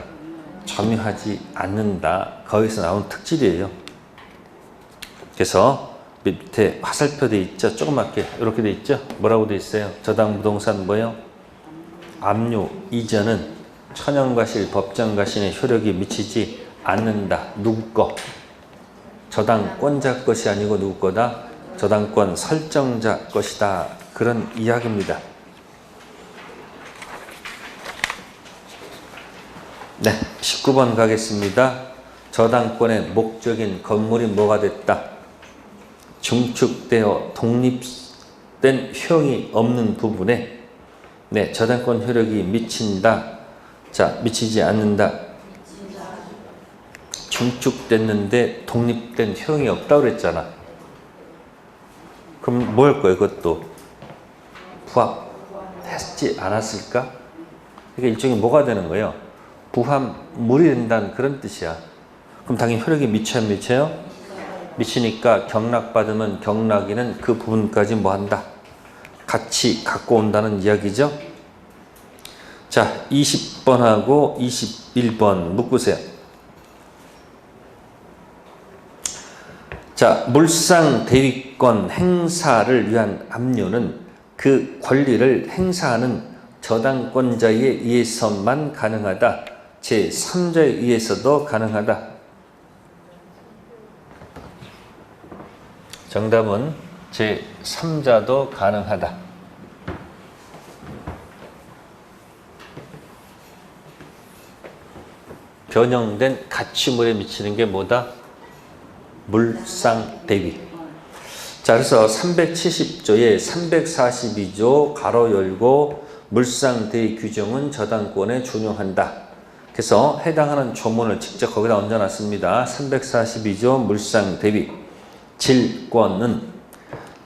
점유하지 않는다. 거기서 나온 특질이에요. 그래서 밑에 화살표 돼 있죠? 조그맣게 이렇게 돼 있죠? 뭐라고 돼 있어요? 저당 부동산 뭐요? 압류 이전은 천연과실, 법정과실의 효력이 미치지 않는다. 누구 거? 저당권자 것이 아니고 누구 거다? 저당권 설정자 것이다. 그런 이야기입니다. 네, 19번 가겠습니다. 저당권의 목적인 건물이 뭐가 됐다? 중축되어 독립된 효용이 없는 부분에 네, 저당권 효력이 미친다. 자, 미치지 않는다. 중축됐는데 독립된 효용이 없다고 그랬잖아. 그럼 뭐 할 거야, 이것도? 부합했지 않았을까? 이게 일종의 뭐가 되는 거예요? 부합물이 된다는 그런 뜻이야. 그럼 당연히 효력이 미쳐요, 안 미쳐요? 미치니까 경락받으면 경락이는 그 부분까지 뭐 한다? 같이 갖고 온다는 이야기죠. 자, 20번하고 21번 묶으세요. 자, 물상 대위권 행사를 위한 압류는 그 권리를 행사하는 저당권자에 의해서만 가능하다. 제3자에 의해서도 가능하다. 정답은 제3자도 가능하다. 변형된 가치물에 미치는 게 뭐다? 물상대위. 자, 그래서 370조에 342조 가로 열고 물상대위 규정은 저당권에 준용한다. 그래서 해당하는 조문을 직접 거기다 얹어놨습니다. 342조 물상대위. 질권은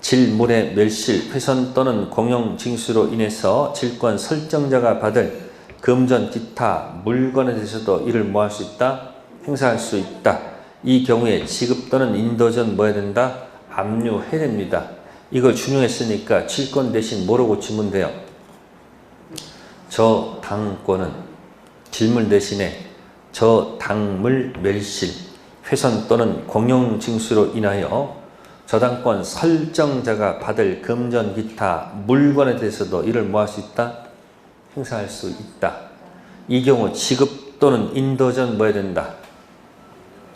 질물의 멸실, 훼손 또는 공용징수로 인해서 질권 설정자가 받을 금전 기타 물건에 대해서도 이를 뭐 할 수 있다? 행사할 수 있다. 이 경우에 지급 또는 인도전 뭐 해야 된다? 압류해야 됩니다. 이걸 준용했으니까 질권 대신 뭐로 고치면 돼요? 저당권은 질물 대신에 저당물 멸실, 훼손 또는 공용징수로 인하여 저당권 설정자가 받을 금전 기타 물건에 대해서도 이를 뭐 할 수 있다? 행사할 수 있다. 이 경우 지급 또는 인도전 뭐 해야 된다?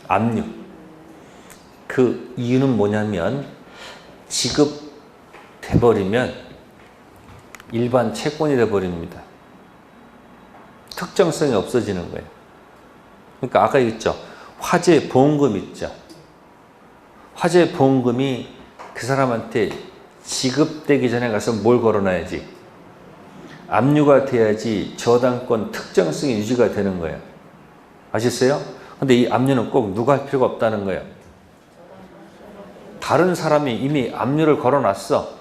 압류. 그 이유는 뭐냐면 지급돼버리면 일반 채권이 돼버립니다. 특정성이 없어지는 거예요. 그러니까 아까 있죠. 화재 보험금 있죠. 화재 보험금이 그 사람한테 지급되기 전에 가서 뭘 걸어놔야지? 압류가 돼야지 저당권 특정성이 유지가 되는 거예요. 아셨어요? 근데 이 압류는 꼭 누가 할 필요가 없다는 거예요. 다른 사람이 이미 압류를 걸어놨어.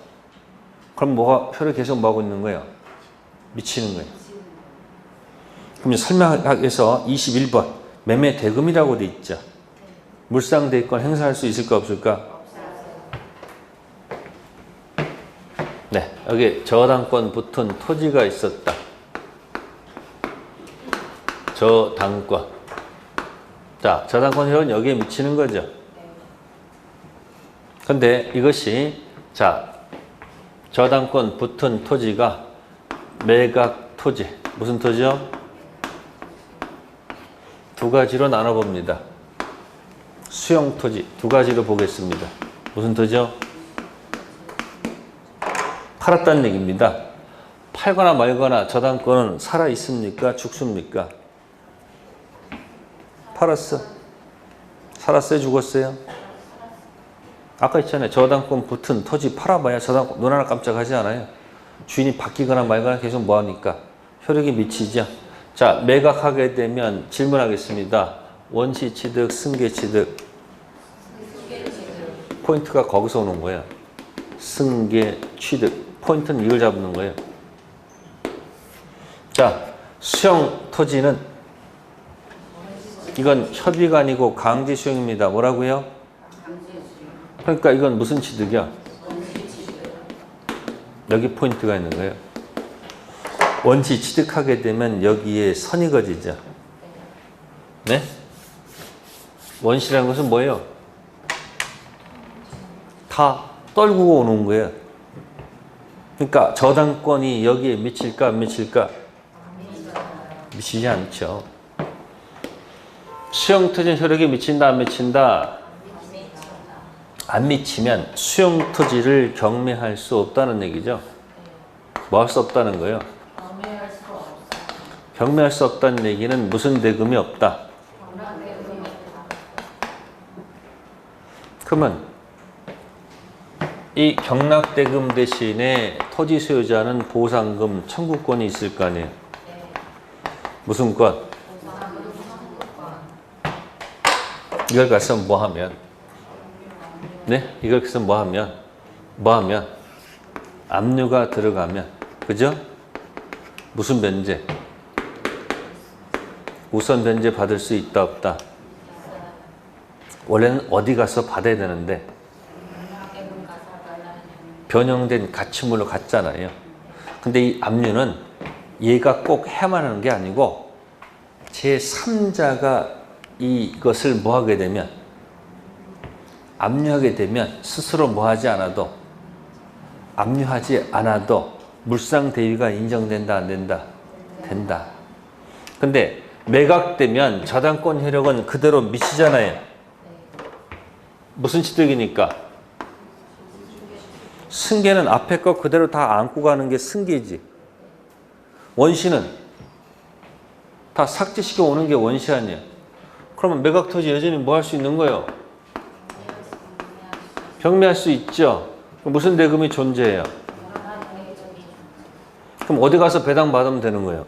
그럼 뭐가 효력이 계속 뭐하고 있는 거예요? 미치는 거예요. 그럼 설명하기 위해서 21번 매매 대금이라고 돼 있죠. 물상대위권 행사할 수 있을까 없을까? 네, 여기 저당권 붙은 토지가 있었다. 저당권. 자, 저당권 효력은 여기에 미치는 거죠. 근데 이것이 자, 저당권 붙은 토지가 매각 토지. 무슨 토지요? 두 가지로 나눠봅니다. 수용 토지 두 가지로 보겠습니다. 무슨 토지요? 팔았다는 얘기입니다. 팔거나 말거나 저당권은 살아 있습니까? 죽습니까? 팔았어. 살았어요? 죽었어요? 아까 있잖아요. 저당권 붙은 토지 팔아봐야 저당권 눈 하나 깜짝하지 않아요. 주인이 바뀌거나 말거나 계속 뭐하니까 효력이 미치죠. 자, 매각하게 되면 질문하겠습니다. 원시취득, 승계취득. 포인트가 거기서 오는 거예요. 승계취득. 포인트는 이걸 잡는 거예요. 자, 수용 토지는 이건 협의가 아니고 강제 수용입니다. 뭐라고요? 그러니까 이건 무슨 취득이야? 여기 포인트가 있는 거예요. 원시 취득하게 되면 여기에 선이 그어지죠. 네? 원시라는 것은 뭐예요? 다 떨구고 오는 거예요. 그러니까 저당권이 여기에 미칠까 안 미칠까? 미치지 않죠. 수용토지 효력이 미친다 안 미친다? 안 미치면 수용토지를 경매할 수 없다는 얘기죠. 뭐 할 수 없다는 거예요? 경매할 수 없다는 얘기는 무슨 대금이 없다. 그러면 이 경락대금 대신에 토지 소유자는 보상금 청구권이 있을 거 아니에요. 무슨 권? 이걸 가서 뭐 하면? 네? 이걸 가서 뭐 하면? 압류가 들어가면, 그죠? 무슨 변제? 우선 변제 받을 수 있다 없다? 원래는 어디 가서 받아야 되는데 변형된 가치물로 갔잖아요. 근데 이 압류는 얘가 꼭 해야만 하는 게 아니고 제3자가 이것을 뭐 하게 되면, 압류하게 되면 스스로 뭐 하지 않아도, 압류하지 않아도 물상 대위가 인정된다 안 된다? 된다. 근데 매각되면 저당권 효력은 그대로 미치잖아요. 무슨 취득이니까? 승계는 앞에 거 그대로 다 안고 가는 게 승계지. 원시는 다 삭제시켜 오는 게 원시 아니야. 그러면 매각토지 여전히 뭐 할 수 있는 거예요? 경매할 수 있죠. 무슨 대금이 존재해요? 그럼 어디 가서 배당 받으면 되는 거예요?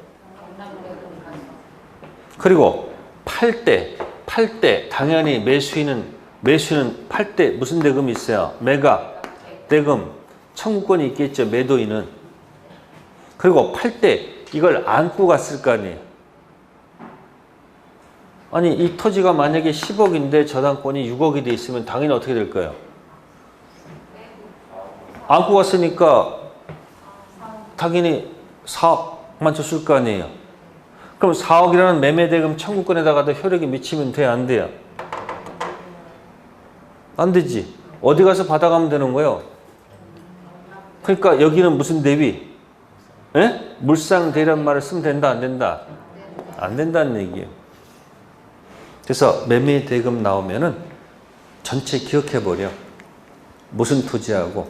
그리고 팔 때 당연히 매수인은 팔 때 무슨 대금이 있어요? 매각 대금 청구권이 있겠죠. 매도인은. 그리고 팔 때 이걸 안고 갔을 거 아니에요. 아니 이 토지가 만약에 10억인데 저당권이 6억이 돼 있으면 당연히 어떻게 될까요? 안고 갔으니까 당연히 4억만 줬을 거 아니에요. 그럼 4억이라는 매매대금 청구권에다가도 효력이 미치면 돼요? 안 돼요? 안 되지. 어디 가서 받아가면 되는 거예요? 그러니까 여기는 무슨 대위? 에? 물상대란 말을 쓰면 된다 안 된다? 안 된다는 얘기예요. 그래서 매매대금 나오면은 전체 기억해버려. 무슨 토지하고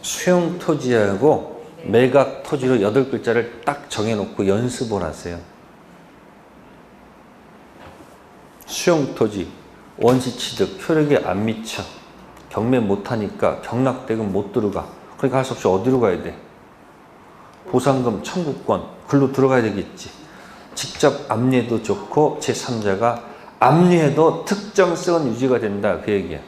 수용토지하고 매각토지로 8글자를 딱 정해놓고 연습을 하세요. 수용토지, 원시취득, 효력에 안 미쳐. 경매 못하니까 경락대금 못 들어가. 그러니까 할 수 없이 어디로 가야 돼? 보상금 청구권, 글로 들어가야 되겠지. 직접 압류해도 좋고 제3자가 압류해도 특정성은 유지가 된다. 그 얘기야.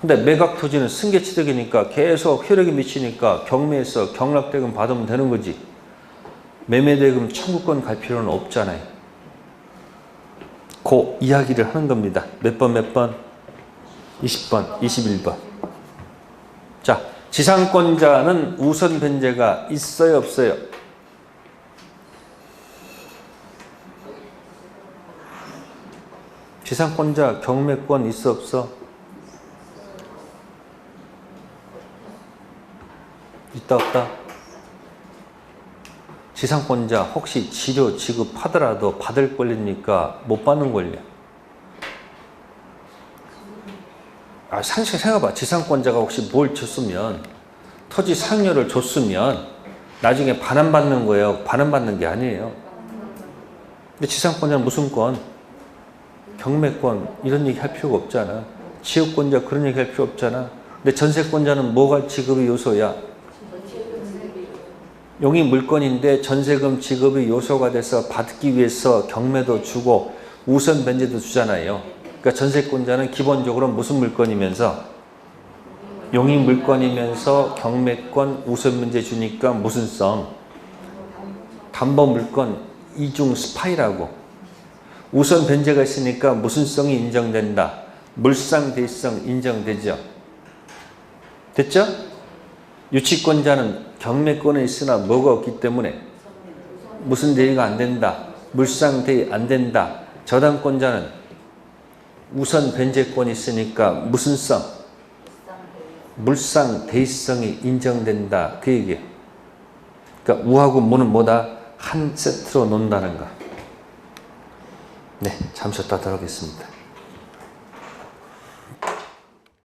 근데 매각토지는 승계취득이니까 계속 효력이 미치니까 경매에서 경락대금 받으면 되는 거지. 매매대금 청구권 갈 필요는 없잖아요. 그 이야기를 하는 겁니다. 몇 번? 20번, 21번. 자, 지상권자는 우선 변제가 있어요, 없어요? 지상권자 경매권 있어, 없어? 있다, 없다? 지상권자 혹시 치료 지급하더라도 받을 권리니까 못 받는 권리. 상식적으로 생각해봐. 지상권자가 혹시 뭘 줬으면, 토지 상여를 줬으면 나중에 반환받는 거예요? 반환받는 게 아니에요. 근데 지상권자는 무슨 권? 경매권 이런 얘기 할 필요가 없잖아. 지역권자 그런 얘기 할 필요 없잖아. 근데 전세권자는 뭐가 지급의 요소야? 용이 물건인데 전세금 지급의 요소가 돼서 받기 위해서 경매도 주고 우선 변제도 주잖아요. 그러니까 전세권자는 기본적으로 무슨 물건이면서? 용이 물건이면서 경매권 우선 변제 주니까 무슨 성? 담보 물건 이중 스파이라고. 우선 변제가 있으니까 무슨성이 인정된다. 물상대성 인정되죠. 됐죠? 유치권자는 경매권에 있으나 뭐가 없기 때문에 무슨 대의가 안 된다. 물상대의 안 된다. 저당권자는 우선 변제권이 있으니까 무슨성? 물상대의성이 인정된다. 그 얘기예요. 그러니까 우하고 무는 뭐다? 한 세트로 논다는 거. 네, 잠시 쉬었다 하도록 하겠습니다.